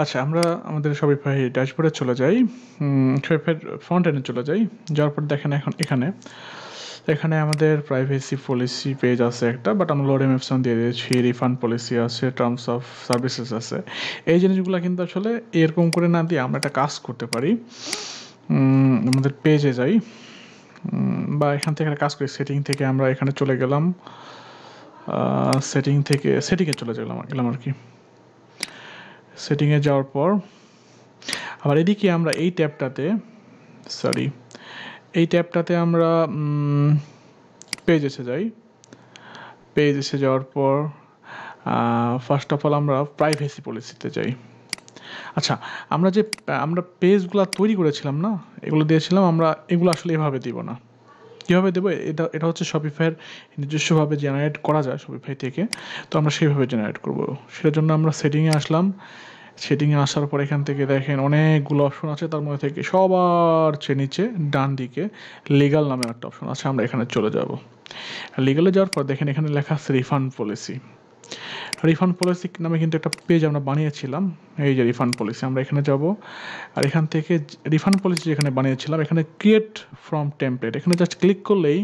আচ্ছা, আমরা আমাদের Shopify ড্যাশবোর্ডে চলে যাই। Shopify ফ্রন্ট এন্ডে চলে যাই। যাওয়ার পর দেখেন এখন এখানে আমাদের প্রাইভেসি পলিসি পেজ আছে একটা, বাট আমরা লোড এমএফসন দিয়ে দিয়েছি, রিফান্ড পলিসি আছে, টার্মস অফ সার্ভিসেস আছে। এই জিনিসগুলো কিন্তু আসলে এরকম করে না দিয়ে আমরা একটা কাজ করতে পারি। আমাদের পেজে যাই, বা এখান থেকে একটা কাজ করি, সেটিং থেকে আমরা এখানে চলে গেলাম, সেটিংয়ে চলে গেলাম আর কি। সেটিংয়ে যাওয়ার পর আবার এদিকে আমরা এই ট্যাবটাতে আমরা পেজেসে যাই। পেজেসে যাওয়ার পর ফার্স্ট অফ অল আমরা প্রাইভেসি পলিসিতে যাই। আচ্ছা, আমরা পেজগুলো তৈরি করেছিলাম না, এগুলো দিয়েছিলাম আমরা, এগুলো আসলে এভাবে দিব না। কীভাবে দেবো? এটা হচ্ছে শপিফাইয়ের নিজস্বভাবে জেনারেট করা যায় শপিফাই থেকে, তো আমরা সেইভাবে জেনারেট করব। সেটার জন্য আমরা সেটিংয়ে আসলাম। সেটিংয়ে আসার পর এখান থেকে দেখেন অনেকগুলো অপশন আছে, তার মধ্যে থেকে সবার চেয়ে নিচে ডান দিকে লিগাল নামের একটা অপশন আছে, আমরা এখানে চলে যাব। লিগালে যাওয়ার পর দেখেন এখানে লেখা আছে রিফান্ড পলিসি। রিফান্ড পলিসি নামে কিন্তু একটা পেজ আমরা বানিয়েছিলাম, এই যে রিফান্ড পলিসি। আমরা এখানে যাব, আর এখান থেকে রিফান্ড পলিসি যেখানে বানিয়েছিলাম এখানে ক্রিয়েট ফ্রম টেমপ্লেট, এখানে জাস্ট ক্লিক করলেই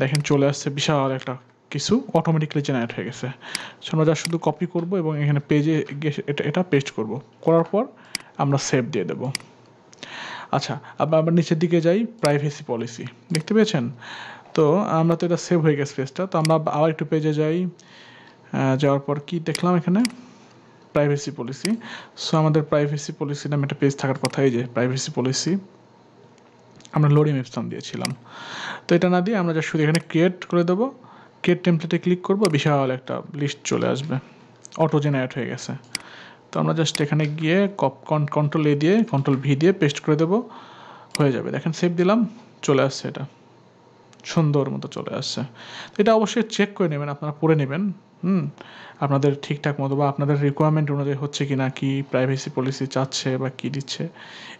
দেখেন চলে আসছে বিশাল একটা কিছু, অটোমেটিক্যালি জেনারেট হয়ে গেছে। সো আমরা যা শুধু কপি করব এবং এখানে পেজে গিয়ে এটা পেস্ট করব, করার পর আমরা সেভ দিয়ে দেব। আচ্ছা, আবার নিচের দিকে যাই, প্রাইভেসি পলিসি দেখতে পেয়েছেন? তো আমরা তো এটা সেভ হয়ে গেছে পেজটা, তো আমরা আবার একটু পেজে যাই। যাওয়ার পর কি দেখলাম এখানে প্রাইভেসি পলিসি। সো আমাদের প্রাইভেসি পলিসি নামে একটা পেজ থাকার কথা, এই যে প্রাইভেসি পলিসি, আমরা লোডিং অপশন দিয়েছিলাম। তো এটা না দিয়ে আমরা যা শুধু এখানে ক্রিয়েট করে দেবো, ক্রিয়েট টেমপ্লেটে ক্লিক করবো, বিশাল একটা লিস্ট চলে আসবে, অটো জেনারেট হয়ে গেছে। তো আমরা জাস্ট এখানে গিয়ে কন্ট্রোল এ দিয়ে কন্ট্রোল ভি দিয়ে পেস্ট করে দেবো, হয়ে যাবে। দেখেন সেভ দিলাম, চলে আসছে, এটা সুন্দর মতো চলে আসছে। তো এটা অবশ্যই চেক করে নেবেন, আপনারা পড়ে নেবেন, আপনাদের ঠিকঠাক মতো বা আপনাদের রিকোয়ারমেন্ট অনুযায়ী হচ্ছে কি না, কি প্রাইভেসি পলিসি চাচ্ছে বা কি দিচ্ছে,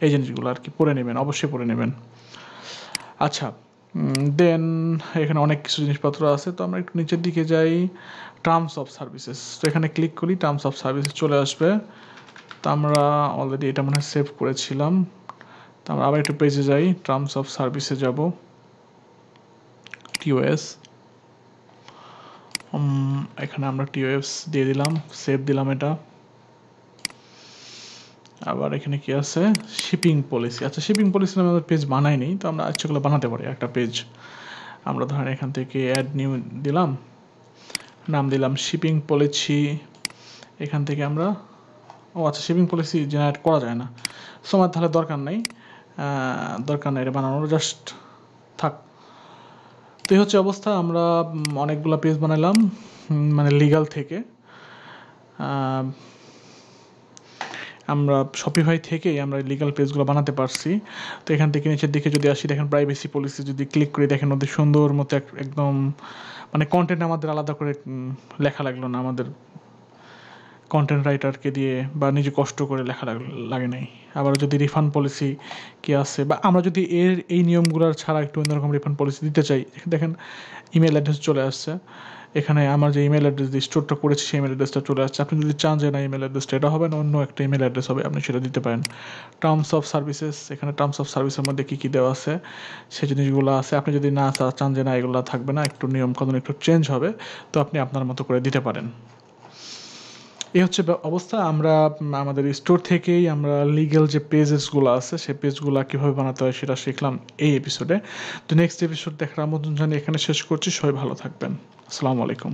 এই জিনিসগুলো আর কি পড়ে নেবেন, অবশ্যই পড়ে নেবেন। আচ্ছা, দেন এখানে অনেক কিছু জিনিসপত্র আছে, তো আমরা একটু নিচের দিকে যাই, টার্মস অফ সার্ভিসেস। তো এখানে ক্লিক করি, টার্মস অফ সার্ভিসেস চলে আসবে। তো আমরা অলরেডি এটা মনে হয় সেভ করেছিলাম। তো আমরা আবার একটু পেজে যাই, টার্মস অফ সার্ভিসে যাব, টিওএস, এখানে আমরা টিওএস দিয়ে দিলাম, সেভ দিলাম এটা। আবার এখানে কি আছে, শিপিং পলিসি। আচ্ছা, শিপিং পলিসি নামে আমাদের পেজ বানাইনি, তো আমরা ইচ্ছাগুলো বানাতে পারি একটা পেজ। আমরা ধরেন এখান থেকে অ্যাড নিউ দিলাম, নাম দিলাম শিপিং পলিসি। এখান থেকে আমরা আচ্ছা, শিপিং পলিসি জেনারেট করা যায় না, সো আমার তাহলে দরকার নাই এটা বানানোর, জাস্ট থাক। তো এই হচ্ছে অবস্থা। আমরা অনেকগুলো পেজ বানালাম, মানে লিগাল থেকে। আমরা শপিফাই থেকেই আমরা লিগাল পেজগুলো বানাতে পারছি। তো এখান থেকে নিচের দিকে যদি আসি, দেখেন প্রাইভেসি পলিসি যদি ক্লিক করি, দেখেন ওদের সুন্দর মতো একদম, মানে কন্টেন্ট আমাদের আলাদা করে লেখা লাগলো না, আমাদের কন্টেন্ট রাইটারকে দিয়ে বা নিজে কষ্ট করে লেখা লাগে নাই। আবার যদি রিফান্ড পলিসি কি আছে, বা আমরা যদি এই নিয়মগুলোর ছাড়া একটু অন্যরকম রিফান্ড পলিসি দিতে চাই, দেখেন ইমেল অ্যাড্রেস চলে আসছে। এখানে আমার যে ইমেল অ্যাড্রেস দিয়ে স্টোরটা করেছি সেই ইমেল অ্যাড্রেসটা চলে আসছে। আপনি যদি চান যে না ইমেল অ্যাড্রেসটা এটা হবে না, অন্য একটা ইমেল অ্যাড্রেস হবে, আপনি সেটা দিতে পারেন। টার্মস অফ সার্ভিসেস, এখানে টার্মস অফ সার্ভিসের মধ্যে কী কী দেওয়া আছে সেই জিনিসগুলো আছে। আপনি যদি না চান যে না এগুলো থাকবে না, একটু নিয়ম কানুন একটু চেঞ্জ হবে, তো আপনি আপনার মতো করে দিতে পারেন। এই হচ্ছে অবস্থা। আমরা আমাদের স্টোর থেকেই আমরা লিগ্যাল যে পেজেসগুলো আছে সেই পেজগুলো কীভাবে বানাতে হয় সেটা শিখলাম এই এপিসোডে। তো নেক্সট এপিসোড দেখার আমন্ত্রণ জানিয়ে এখানে শেষ করছি। সবাই ভালো থাকবেন। আসসালামু আলাইকুম।